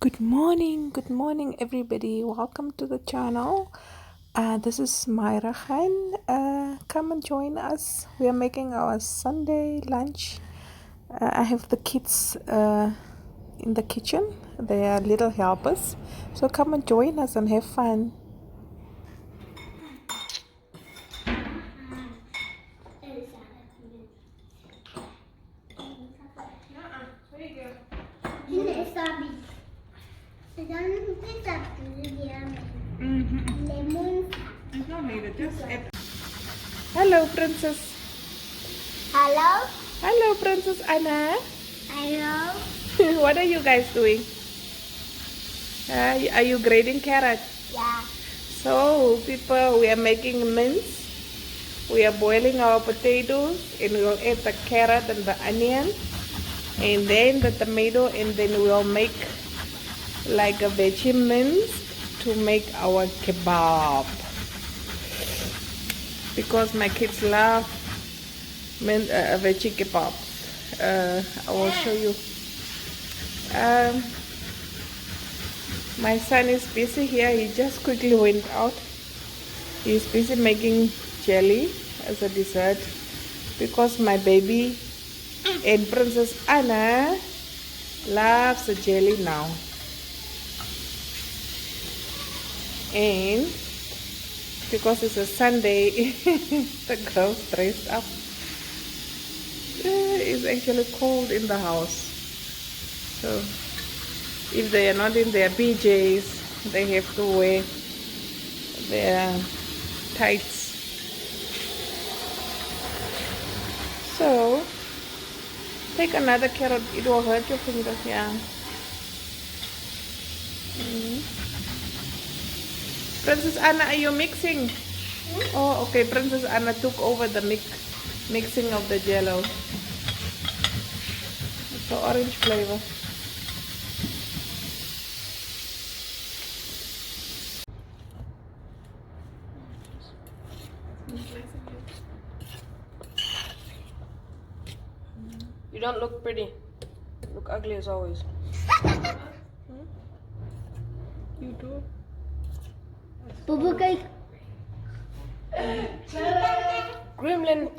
Good morning, everybody. Welcome to the channel. This is Mahira. Come and join us. We are making our Sunday lunch. I have the kids in the kitchen. They are little helpers. So come and join us and have fun. Hello, Princess. Hello. Hello, Princess Anna. Hello. What are you guys doing? Are you grading carrot? Yeah. So, people, we are making mince. We are boiling our potatoes and we'll add the carrot and the onion and then the tomato, and then we'll make like a veggie mince to make our kebab. Because my kids love veggie kebab. I will show you. My son is busy here. He just quickly went out. He's busy making jelly as a dessert because my baby and Princess Anna loves the jelly now. And because it's a Sunday, the girls dressed up. It's actually cold in the house. So if they are not in their PJs, they have to wear their tights. So take another carrot, it will hurt your fingers. Yeah. Princess Anna, are you mixing? Oh, okay. Princess Anna took over the mixing of the jello. It's the orange flavor. You don't look pretty. You look ugly as always. You do? Boo cake. Gremlin.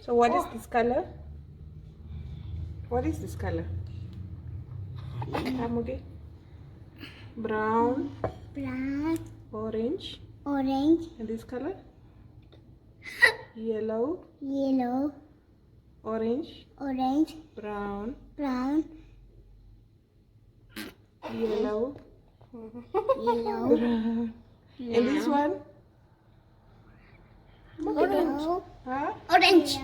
So what is this color? What is this color? Amuge? Brown, Black, orange, orange, and this color? Yellow, yellow, orange, orange, brown, brown, yellow, yellow, brown. And this one? orange, Huh? orange,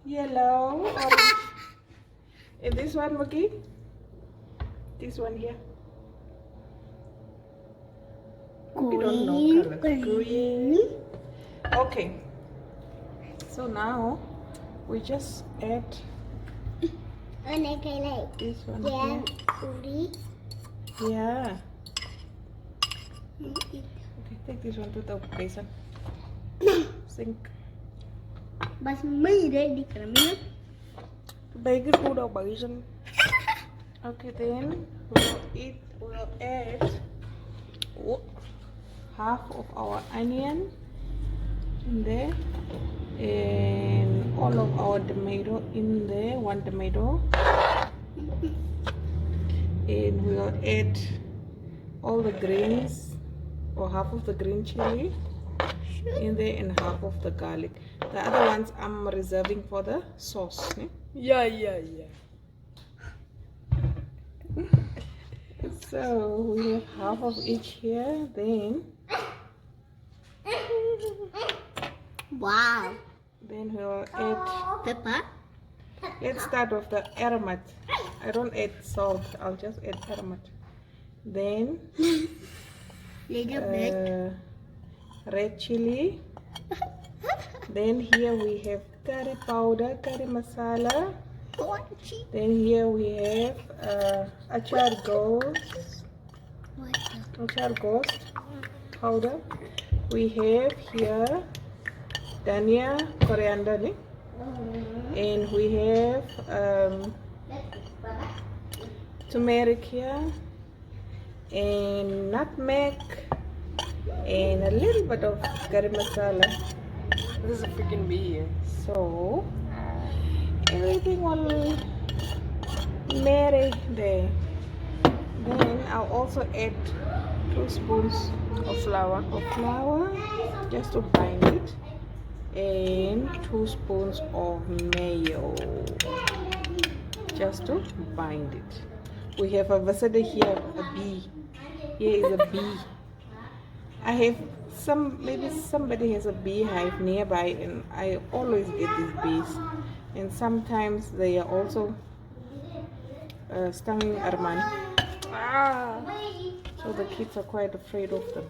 Yellow, orange. And this one, Muki? This one here. We don't know colors. Green. Okay. So now we just add this one here. Yeah. Okay, take this one to the basin. Sink. बस मैं ready कर मैं Bag it food or basin. Okay, then we'll add half of our onion in there and all of our tomato in there, one tomato, and we'll add all the greens or half of the green chili in there and half of the garlic. The other ones I'm reserving for the sauce. Yeah. So we have half of each here, then wow we'll add, pepper let's start with the aromat. I don't add salt, I'll just add aromat. Then little bit red chili. Then here we have curry powder, curry masala, Crunchy. Then here we have achar ghost, What the? achar ghost powder. We have here dhania, coriander, ne? And we have turmeric here, and nutmeg, and a little bit of garam masala. This is a freaking bee. So everything will marry there. Then I'll also add 2 spoons Of flour. of flour just to bind it, and 2 spoons of mayo just to bind it. We have a visitor here, a bee. Here is a bee. I have maybe somebody has a beehive nearby, and I always get these bees, and sometimes they are also stinging Armani. Ah! So the kids are quite afraid of them.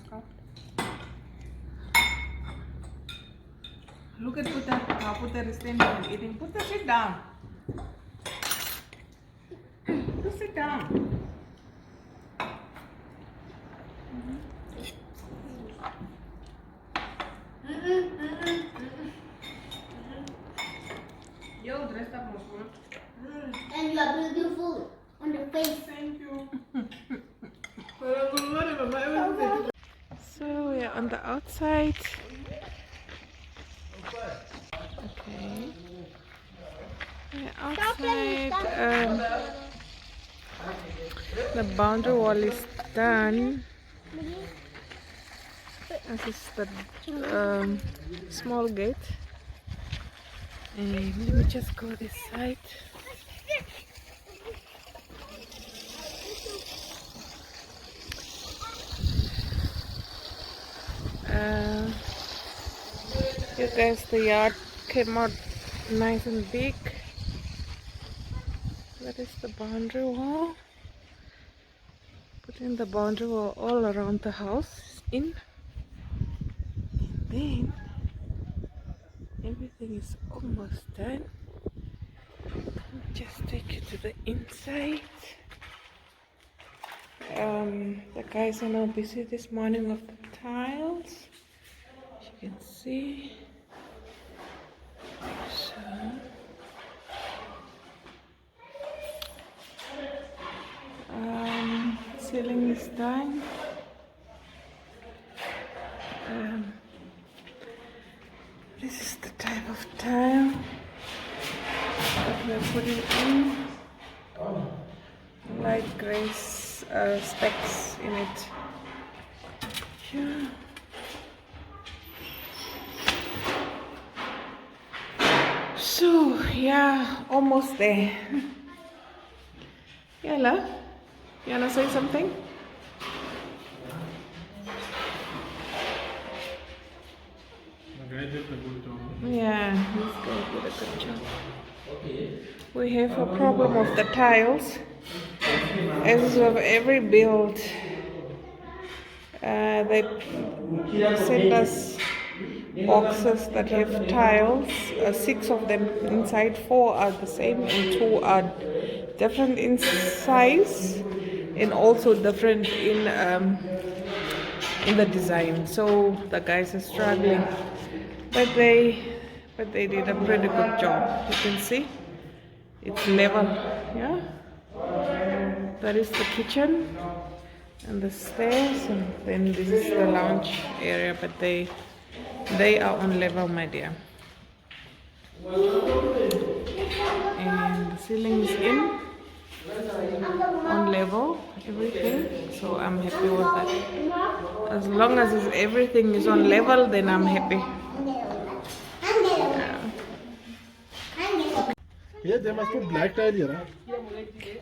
Scott. Look at Putter. How Putter is standing and eating. Putter, sit down. Putter, sit down. Yo, dressed up more good. And you are beautiful on the face. Thank you. So we are on the outside. Okay. We're outside. The boundary wall is done. This is the small gate. And let me just go this side. You guys, the yard came out nice and big. That is the boundary wall. Put in the boundary wall all around the house in. And then everything is almost done. I'll just take you to the inside. The guys are now busy this morning with the tiles, as you can see. So ceiling is done. This is the type of tile that we're putting in. Light gray specks in it. Here. So yeah, almost there. Yella, you wanna say something? Yeah, this guy did a good job. We have a problem with the tiles. As with every build, they send us boxes that have tiles, 6 of them inside, 4 are the same and 2 are different in size and also different in the design. So the guys are struggling, but they did a pretty good job. You can see it's level. Yeah, that is the kitchen and the stairs, and then this is the lounge area, but they are on level, my dear. And the ceiling is in on level, everything, so I'm happy with that. As long as everything is on level, then I'm happy. Yeah, they must put black tile here.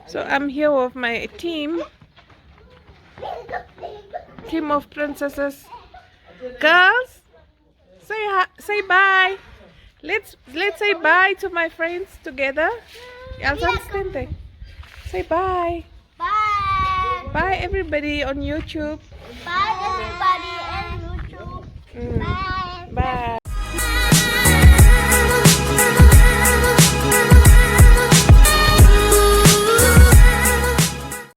So I'm here with my team of princesses. Girls, say hi, say bye. Let's say bye to my friends together. Say bye. Bye. Bye everybody on YouTube. Bye everybody